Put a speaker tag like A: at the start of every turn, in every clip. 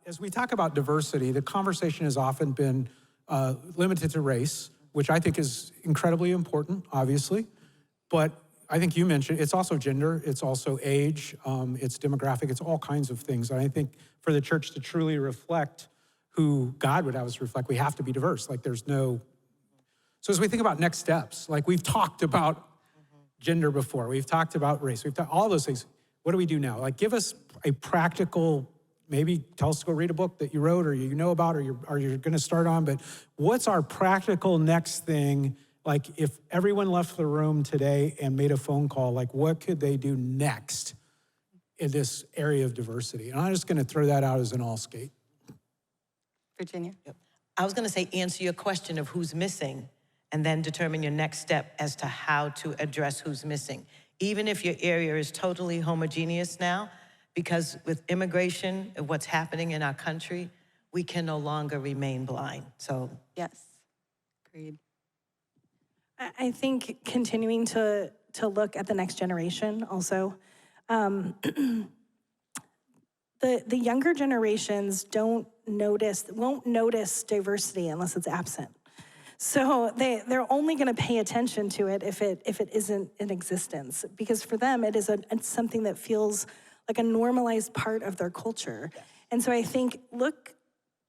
A: As we talk about diversity, the conversation has often been limited to race, which I think is incredibly important, obviously. But I think you mentioned it's also gender, it's also age, it's demographic, it's all kinds of things. And I think for the church to truly reflect who God would have us reflect, we have to be diverse. Like there's no. So as we think about next steps, like we've talked about gender before, we've talked about race, we've talked all those things. What do we do now? Like give us a practical, maybe tell us to go read a book that you wrote or you know about or you're gonna start on, but what's our practical next thing? Like if everyone left the room today and made a phone call, like what could they do next in this area of diversity? And I'm just gonna throw that out as an all skate.
B: Virginia?
C: Yep. I was gonna say answer your question of who's missing and then determine your next step as to how to address who's missing. Even if your area is totally homogeneous now, because with immigration and what's happening in our country, we can no longer remain blind, so.
B: Yes, agreed.
D: I think continuing to look at the next generation also. The younger generations won't notice diversity unless it's absent. So they're only going to pay attention to it if it isn't in existence, because for them it's something that feels like a normalized part of their culture. Yes. And so I think look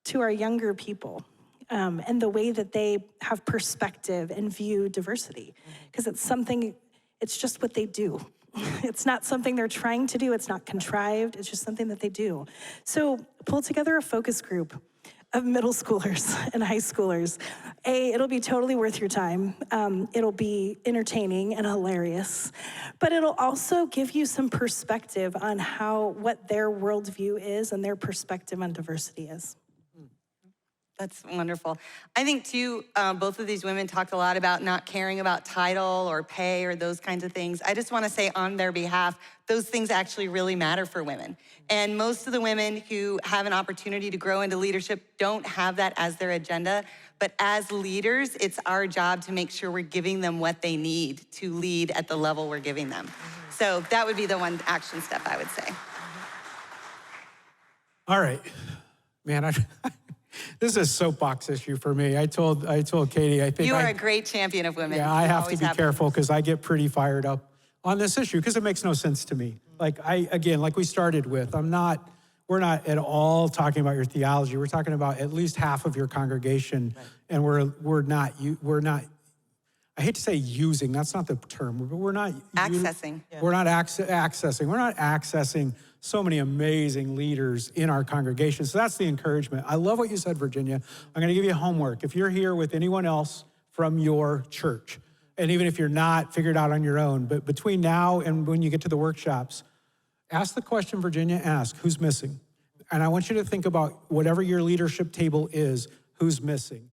D: to our younger people and the way that they have perspective and view diversity, because it's just what they do. It's not something they're trying to do, it's not contrived, it's just something that they do. So pull together a focus group of middle schoolers and high schoolers. It'll be totally worth your time. It'll be entertaining and hilarious, but it'll also give you some perspective on what their worldview is and their perspective on diversity is.
B: That's wonderful. I think too, both of these women talked a lot about not caring about title or pay or those kinds of things. I just want to say on their behalf, those things actually really matter for women. And most of the women who have an opportunity to grow into leadership don't have that as their agenda. But as leaders, it's our job to make sure we're giving them what they need to lead at the level we're giving them. So that would be the one action step I would say.
A: All right, man, this is a soapbox issue for me. I told Katie, I think
B: you are a great champion of women.
A: Yeah, I have to be careful because I get pretty fired up on this issue because it makes no sense to me. Like like we started with, we're not at all talking about your theology. We're talking about at least half of your congregation, right. And we're not. I hate to say using. That's not the term, but we're not
B: accessing.
A: We're not accessing. We're not accessing so many amazing leaders in our congregation. So that's the encouragement. I love what you said, Virginia. I'm going to give you homework. If you're here with anyone else from your church, and even if you're not, figure it out on your own. But between now and when you get to the workshops, ask the question Virginia asked, who's missing? And I want you to think about whatever your leadership table is, who's missing?